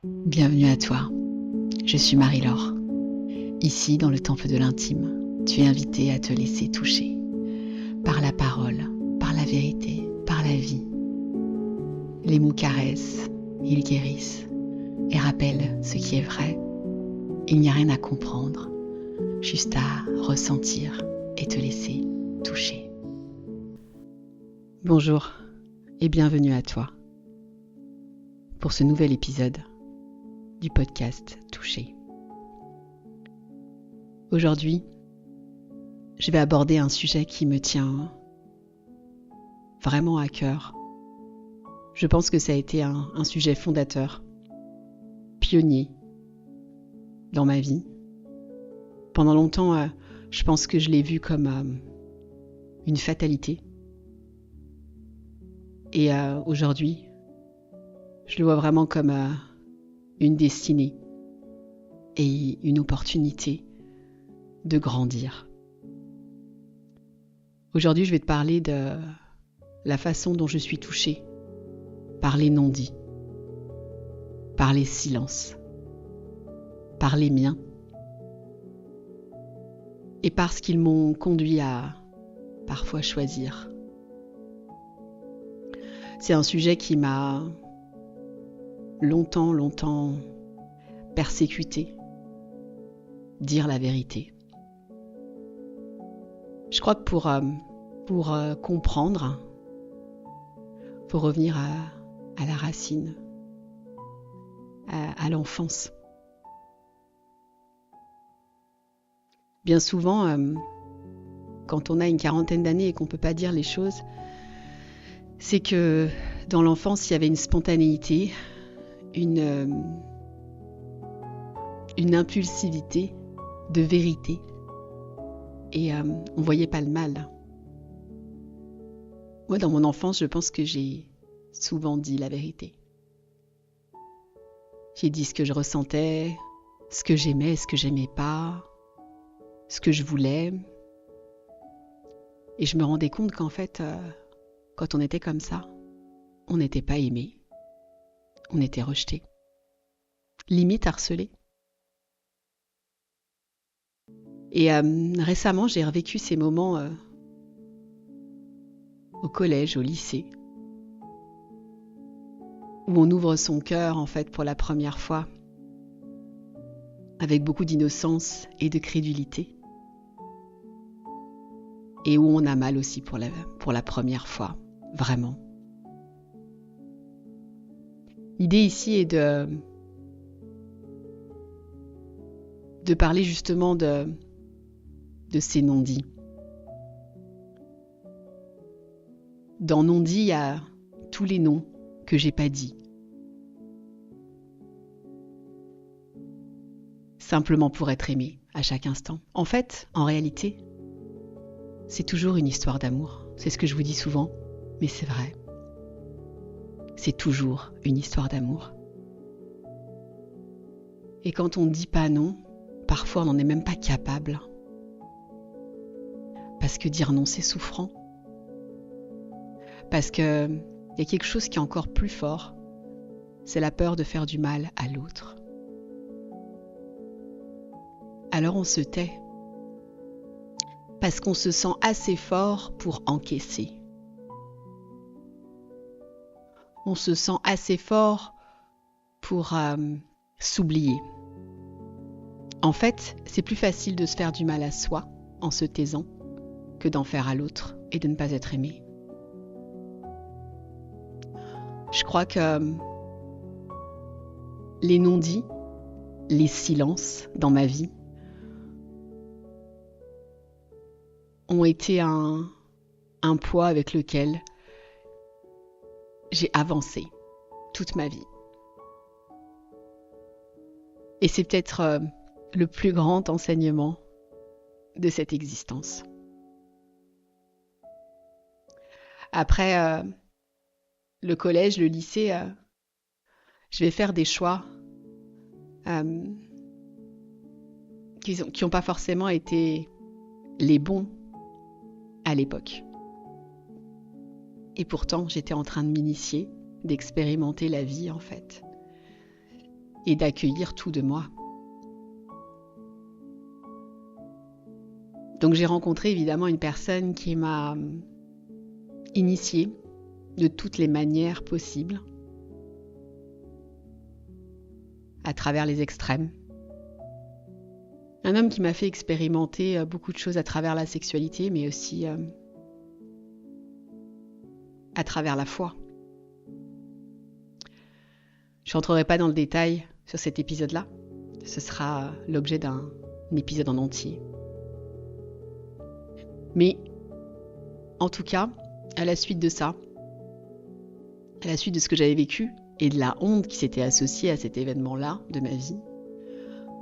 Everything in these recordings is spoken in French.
Bienvenue à toi, je suis Marie-Laure. Ici, dans le temple de l'intime, tu es invitée à te laisser toucher par la parole, par la vérité, par la vie. Les mots caressent, ils guérissent et rappellent ce qui est vrai. Il n'y a rien à comprendre, juste à ressentir et te laisser toucher. Bonjour et bienvenue à toi pour ce nouvel épisode du podcast Toucher. Aujourd'hui, je vais aborder un sujet qui me tient vraiment à cœur. Je pense que ça a été un sujet fondateur, pionnier dans ma vie. Pendant longtemps, je pense que je l'ai vu comme une fatalité. Et aujourd'hui, je le vois vraiment comme une destinée et une opportunité de grandir. Aujourd'hui, je vais te parler de la façon dont je suis touchée par les non-dits, par les silences, par les miens, et parce qu'ils m'ont conduit à parfois choisir. C'est un sujet qui m'a longtemps persécuté, dire la vérité. Je crois que pour comprendre, faut revenir à la racine, à l'enfance. Bien souvent, quand on a une quarantaine d'années et qu'on ne peut pas dire les choses, c'est que dans l'enfance, il y avait une spontanéité, une impulsivité de vérité. Et on ne voyait pas le mal. Moi, dans mon enfance, je pense que j'ai souvent dit la vérité. J'ai dit ce que je ressentais, ce que j'aimais, ce que j'aimais pas, ce que je voulais. Et je me rendais compte qu'en fait, quand on était comme ça, on n'était pas aimé. On était rejeté. Limite harcelé. Et récemment, j'ai revécu ces moments au collège, au lycée, où on ouvre son cœur en fait pour la première fois, avec beaucoup d'innocence et de crédulité, et où on a mal aussi pour la première fois, vraiment. L'idée ici est de parler justement de ces non-dits. Dans non-dits, il y a tous les noms que j'ai pas dit. Simplement pour être aimé à chaque instant. En fait, en réalité, c'est toujours une histoire d'amour. C'est ce que je vous dis souvent, mais c'est vrai. C'est toujours une histoire d'amour. Et quand on ne dit pas non, parfois on n'en est même pas capable. Parce que dire non, c'est souffrant. Parce qu'il y a quelque chose qui est encore plus fort. C'est la peur de faire du mal à l'autre. Alors on se tait. Parce qu'on se sent assez fort pour encaisser. On se sent assez fort pour s'oublier. En fait, c'est plus facile de se faire du mal à soi en se taisant que d'en faire à l'autre et de ne pas être aimé. Je crois que les non-dits, les silences dans ma vie ont été un poids avec lequel j'ai avancé toute ma vie. Et c'est peut-être le plus grand enseignement de cette existence. Après le collège, le lycée, je vais faire des choix qui n'ont pas forcément été les bons à l'époque. Et pourtant, j'étais en train de m'initier, d'expérimenter la vie en fait. et d'accueillir tout de moi. Donc j'ai rencontré évidemment une personne qui m'a initiée de toutes les manières possibles, à travers les extrêmes. Un homme qui m'a fait expérimenter beaucoup de choses à travers la sexualité, mais aussi à travers la foi. Je n'entrerai pas dans le détail sur cet épisode-là. Ce sera l'objet d'un épisode en entier. Mais en tout cas, à la suite de ça, à la suite de ce que j'avais vécu et de la honte qui s'était associée à cet événement-là de ma vie,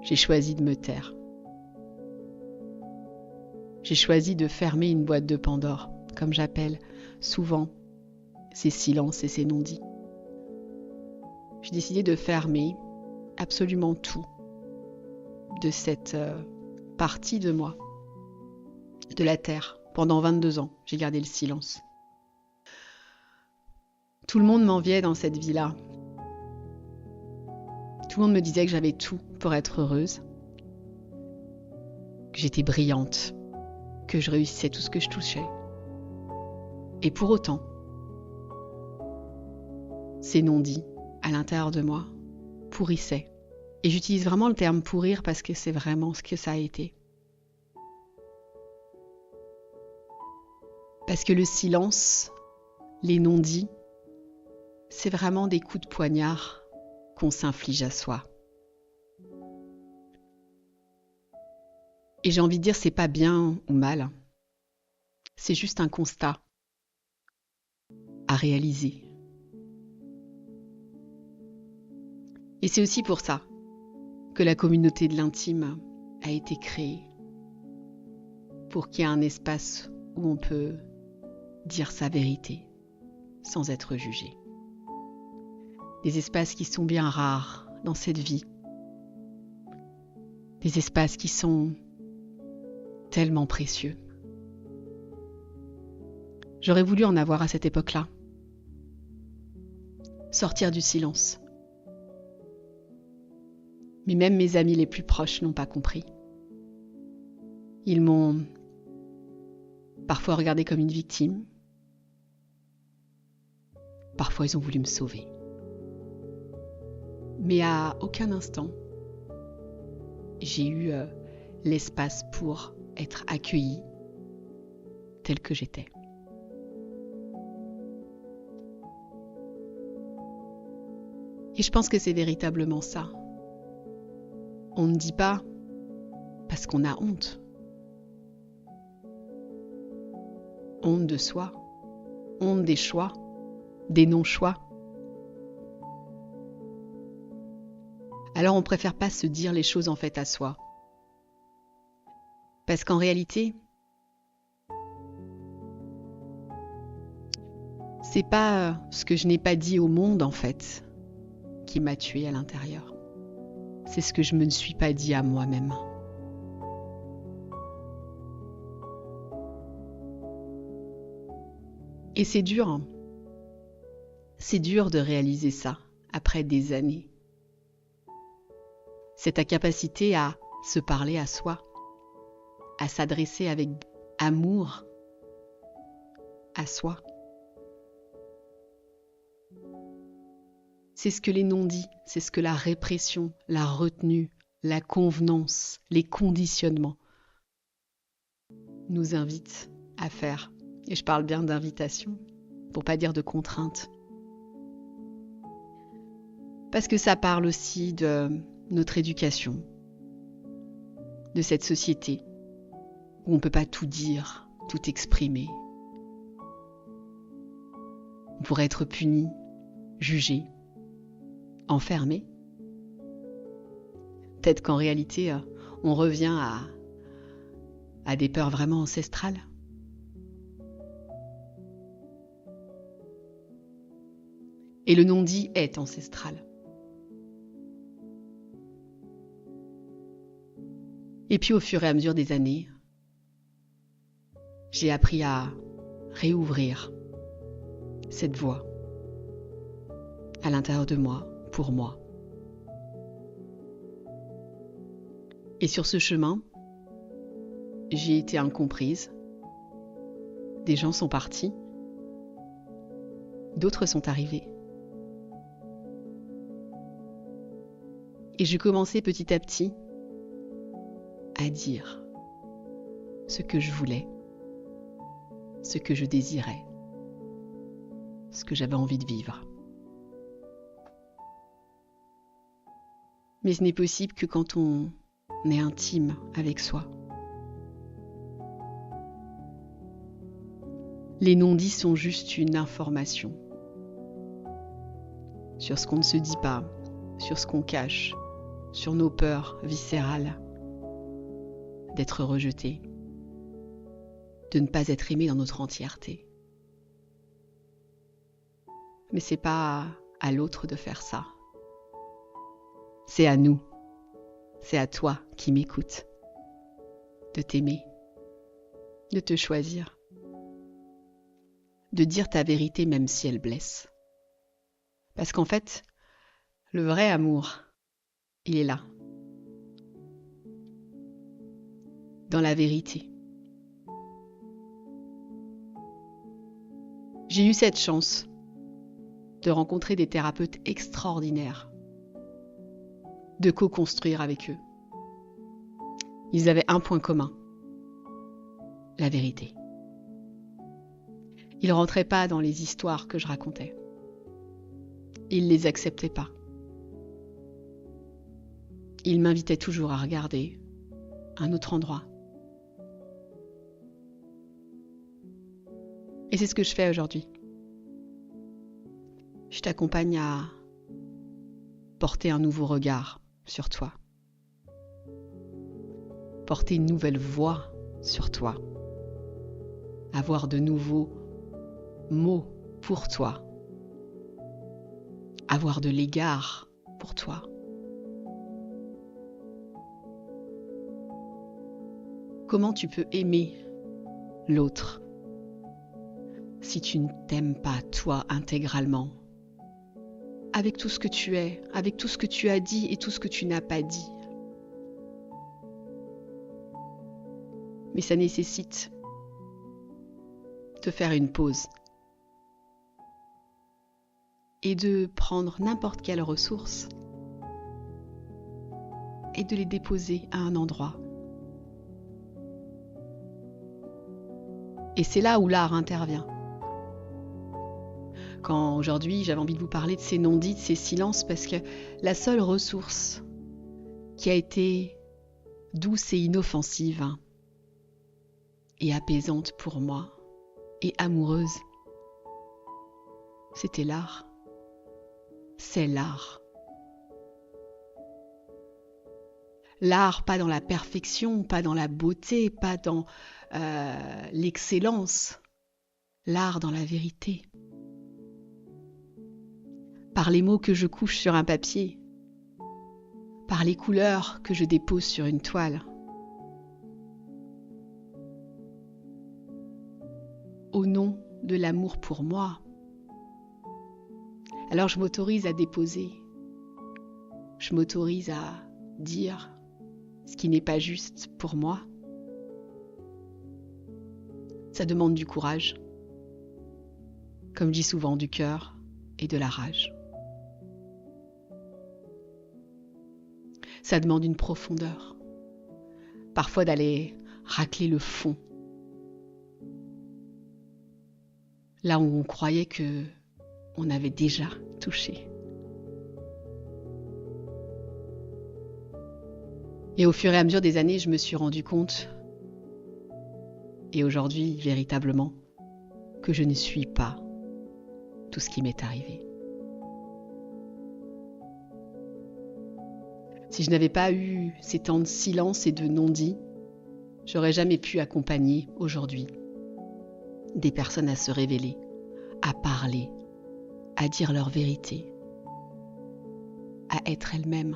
j'ai choisi de me taire. J'ai choisi de fermer une boîte de Pandore, comme j'appelle souvent ces silences et ces non-dits. J'ai décidé de fermer absolument tout de cette partie de moi, de la terre. Pendant 22 ans, j'ai gardé le silence. Tout le monde m'enviait dans cette vie-là. Tout le monde me disait que j'avais tout pour être heureuse, que j'étais brillante, que je réussissais tout ce que je touchais. Et pour autant, ces non-dits à l'intérieur de moi pourrissaient. Et j'utilise vraiment le terme pourrir parce que c'est vraiment ce que ça a été. Parce que le silence, les non-dits, c'est vraiment des coups de poignard qu'on s'inflige à soi. Et j'ai envie de dire, c'est pas bien ou mal. C'est juste un constat à réaliser. Et c'est aussi pour ça que la communauté de l'intime a été créée. Pour qu'il y ait un espace où on peut dire sa vérité sans être jugé. Des espaces qui sont bien rares dans cette vie. Des espaces qui sont tellement précieux. J'aurais voulu en avoir à cette époque-là. Sortir du silence. Mais même mes amis les plus proches n'ont pas compris. Ils m'ont parfois regardée comme une victime. Parfois, ils ont voulu me sauver. Mais à aucun instant, j'ai eu l'espace pour être accueillie telle que j'étais. Et je pense que c'est véritablement ça. On ne dit pas parce qu'on a honte. Honte de soi, honte des choix, des non-choix. Alors on préfère pas se dire les choses en fait à soi. Parce qu'en réalité, c'est pas ce que je n'ai pas dit au monde en fait qui m'a tuée à l'intérieur. C'est ce que je me suis pas dit à moi-même. Et c'est dur, hein. C'est dur de réaliser ça après des années. C'est ta capacité à se parler à soi, à s'adresser avec amour à soi. C'est ce que les non-dits, c'est ce que la répression, la retenue, la convenance, les conditionnements nous invitent à faire. Et je parle bien d'invitation, pour pas dire de contrainte. Parce que ça parle aussi de notre éducation, de cette société où on ne peut pas tout dire, tout exprimer. On pourrait être puni, jugé, enfermé. Peut-être qu'en réalité, on revient à des peurs vraiment ancestrales. Et le non-dit est ancestral. Et puis au fur et à mesure des années, j'ai appris à réouvrir cette voie à l'intérieur de moi, pour moi. Et sur ce chemin, j'ai été incomprise. Des gens sont partis. D'autres sont arrivés. Et je commençais petit à petit à dire ce que je voulais, ce que je désirais, ce que j'avais envie de vivre. Mais ce n'est possible que quand on est intime avec soi. Les non-dits sont juste une information sur ce qu'on ne se dit pas, sur ce qu'on cache, sur nos peurs viscérales d'être rejeté, de ne pas être aimé dans notre entièreté. Mais c'est pas à l'autre de faire ça. C'est à nous, c'est à toi qui m'écoutes, de t'aimer, de te choisir, de dire ta vérité même si elle blesse. Parce qu'en fait, le vrai amour, il est là, dans la vérité. J'ai eu cette chance de rencontrer des thérapeutes extraordinaires, de co-construire avec eux. Ils avaient un point commun, la vérité. Ils ne rentraient pas dans les histoires que je racontais. Ils ne les acceptaient pas. Ils m'invitaient toujours à regarder un autre endroit. Et c'est ce que je fais aujourd'hui. Je t'accompagne à porter un nouveau regard sur toi. Porter une nouvelle voix sur toi. Avoir de nouveaux mots pour toi. Avoir de l'égard pour toi. Comment tu peux aimer l'autre si tu ne t'aimes pas toi intégralement, avec tout ce que tu es, avec tout ce que tu as dit et tout ce que tu n'as pas dit? Mais ça nécessite de faire une pause et de prendre n'importe quelle ressource et de les déposer à un endroit. Et c'est là où l'art intervient. Quand aujourd'hui j'avais envie de vous parler de ces non-dits, de ces silences, parce que la seule ressource qui a été douce et inoffensive et apaisante pour moi et amoureuse, c'était l'art. C'est l'art. L'art, pas dans la perfection, pas dans la beauté, pas dans l'excellence. L'art dans la vérité. Par les mots que je couche sur un papier, par les couleurs que je dépose sur une toile. Au nom de l'amour pour moi, alors je m'autorise à déposer, je m'autorise à dire ce qui n'est pas juste pour moi. Ça demande du courage, comme je dis souvent, du cœur et de la rage. Ça demande une profondeur, parfois d'aller racler le fond, là où on croyait que on avait déjà touché. Et au fur et à mesure des années, je me suis rendu compte, et aujourd'hui véritablement, que je ne suis pas tout ce qui m'est arrivé. Si je n'avais pas eu ces temps de silence et de non-dits, j'aurais jamais pu accompagner aujourd'hui des personnes à se révéler, à parler, à dire leur vérité, à être elles-mêmes.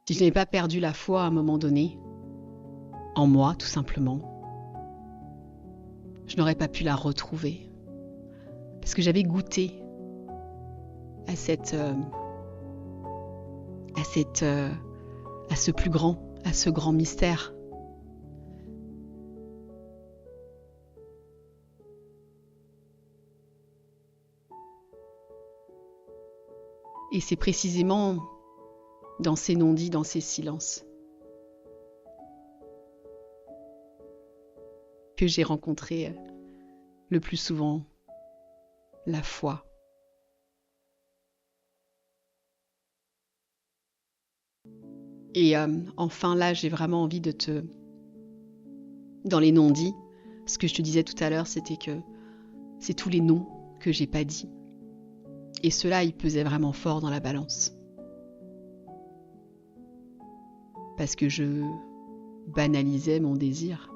Si je n'avais pas perdu la foi à un moment donné, en moi tout simplement, je n'aurais pas pu la retrouver. Parce que j'avais goûté à cette à ce plus grand, à ce grand mystère. Et c'est précisément dans ces non-dits, dans ces silences, que j'ai rencontré le plus souvent la foi. Et enfin là, j'ai vraiment envie dans les non-dits, ce que je te disais tout à l'heure, c'était que c'est tous les noms que j'ai pas dit. Et cela, il pesait vraiment fort dans la balance. Parce que je banalisais mon désir.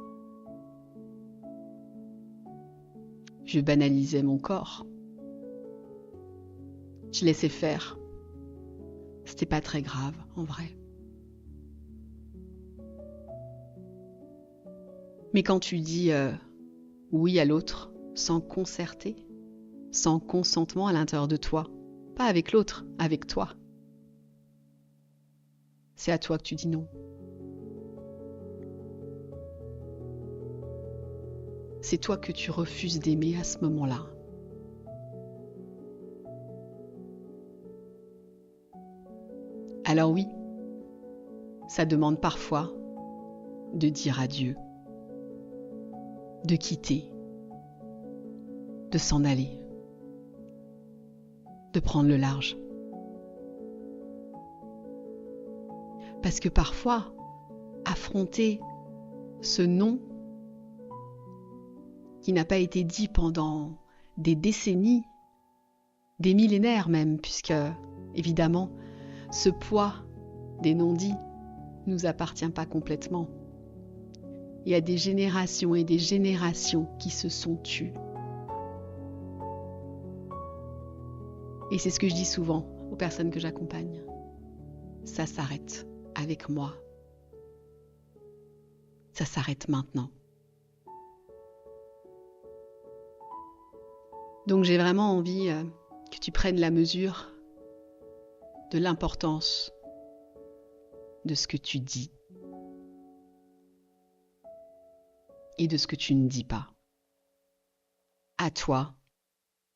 Je banalisais mon corps. Je laissais faire. C'était pas très grave, en vrai. Mais quand tu dis oui à l'autre, sans concerter, sans consentement à l'intérieur de toi, pas avec l'autre, avec toi, c'est à toi que tu dis non. C'est toi que tu refuses d'aimer à ce moment-là. Alors oui, ça demande parfois de dire adieu, de quitter, de s'en aller, de prendre le large. Parce que parfois, affronter ce non qui n'a pas été dit pendant des décennies, des millénaires même, puisque, évidemment, ce poids des non-dits ne nous appartient pas complètement. Il y a des générations et des générations qui se sont tues. Et c'est ce que je dis souvent aux personnes que j'accompagne. Ça s'arrête avec moi. Ça s'arrête maintenant. Donc j'ai vraiment envie que tu prennes la mesure de l'importance de ce que tu dis et de ce que tu ne dis pas. À toi,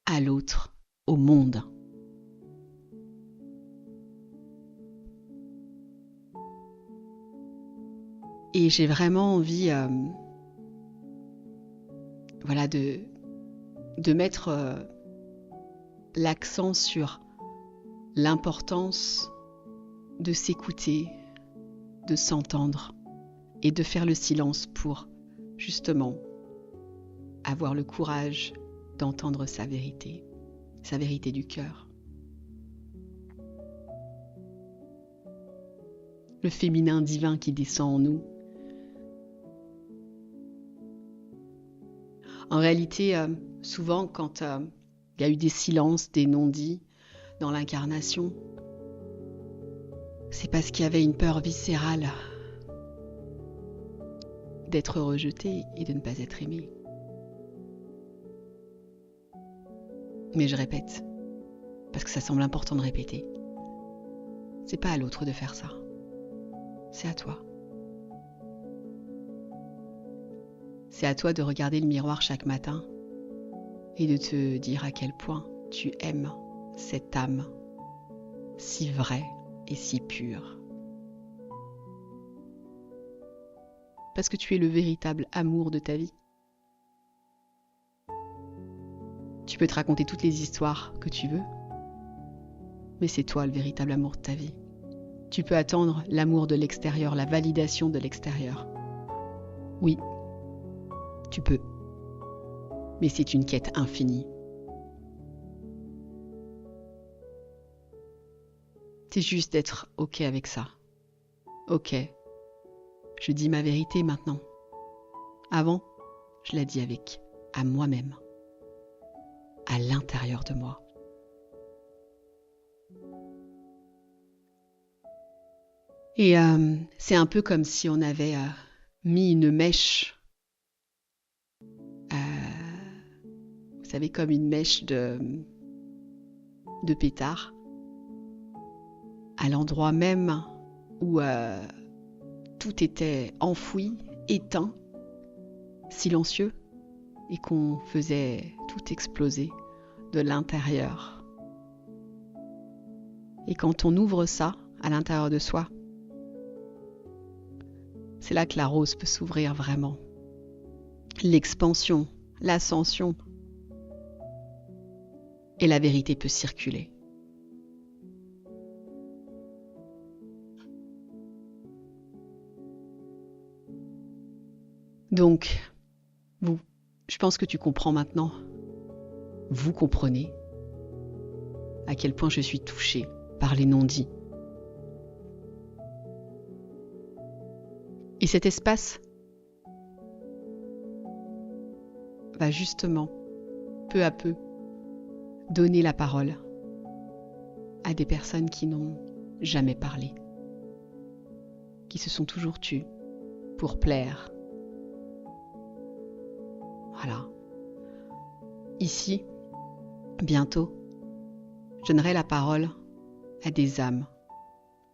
à l'autre, au monde. Et j'ai vraiment envie de mettre l'accent sur l'importance de s'écouter, de s'entendre et de faire le silence pour justement avoir le courage d'entendre sa vérité du cœur. Le féminin divin qui descend en nous. En réalité, souvent quand il y a eu des silences, des non-dits dans l'incarnation, c'est parce qu'il y avait une peur viscérale d'être rejeté et de ne pas être aimé. Mais je répète, parce que ça semble important de répéter, c'est pas à l'autre de faire ça, c'est à toi. C'est à toi de regarder le miroir chaque matin et de te dire à quel point tu aimes cette âme si vraie et si pure. Parce que tu es le véritable amour de ta vie. Tu peux te raconter toutes les histoires que tu veux, mais c'est toi le véritable amour de ta vie. Tu peux attendre l'amour de l'extérieur, la validation de l'extérieur. Oui, tu peux. Mais c'est une quête infinie. C'est juste d'être OK avec ça. OK, je dis ma vérité maintenant. Avant, je la dis à moi-même, à l'intérieur de moi. Et c'est un peu comme si on avait mis une mèche, vous savez, comme une mèche de pétard, à l'endroit même où tout était enfoui, éteint, silencieux, et qu'on faisait tout exploser de l'intérieur. Et quand on ouvre ça à l'intérieur de soi, c'est là que la rose peut s'ouvrir vraiment. L'expansion, l'ascension, et la vérité peut circuler. Donc, je pense que tu comprends maintenant, vous comprenez à quel point je suis touchée par les non-dits. Et cet espace va justement, peu à peu, donner la parole à des personnes qui n'ont jamais parlé, qui se sont toujours tues pour plaire. Voilà. Ici, bientôt, je donnerai la parole à des âmes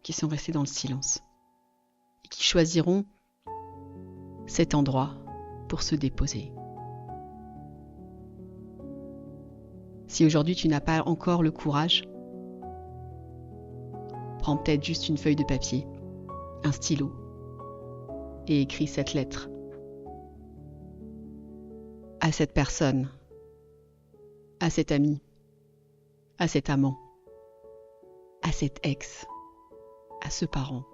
qui sont restées dans le silence et qui choisiront cet endroit pour se déposer. Si aujourd'hui tu n'as pas encore le courage, prends peut-être juste une feuille de papier, un stylo et écris cette lettre à cette personne, à cet ami, à cet amant, à cet ex, à ce parent.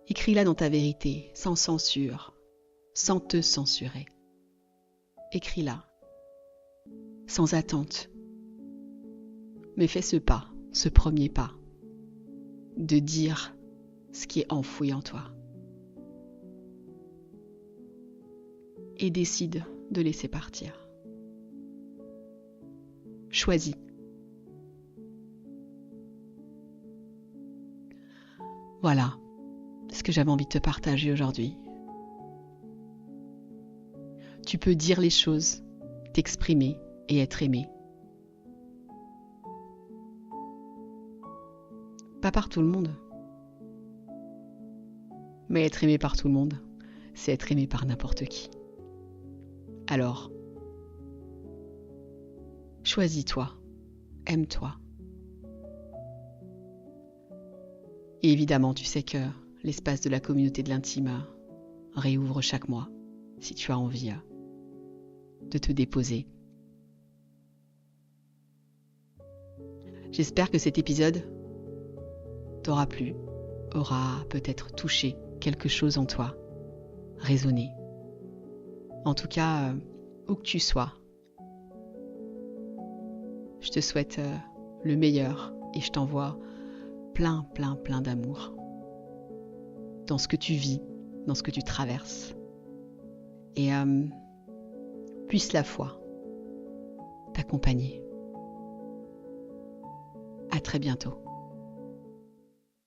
Écris-la dans ta vérité, sans censure, sans te censurer. Écris-la, sans attente. Mais fais ce pas, ce premier pas, de dire ce qui est enfoui en toi. Et décide de laisser partir. Choisis. Voilà ce que j'avais envie de te partager aujourd'hui. Tu peux dire les choses, t'exprimer et être aimé. Pas par tout le monde. Mais être aimé par tout le monde, c'est être aimé par n'importe qui. Alors, choisis-toi, aime-toi. Et évidemment, tu sais que l'espace de la communauté de l'intime réouvre chaque mois, si tu as envie de te déposer. J'espère que cet épisode t'aura plu, aura peut-être touché quelque chose en toi, résonné. En tout cas, où que tu sois, je te souhaite le meilleur et je t'envoie plein d'amour dans ce que tu vis, dans ce que tu traverses. Et puisse la foi t'accompagner. À très bientôt.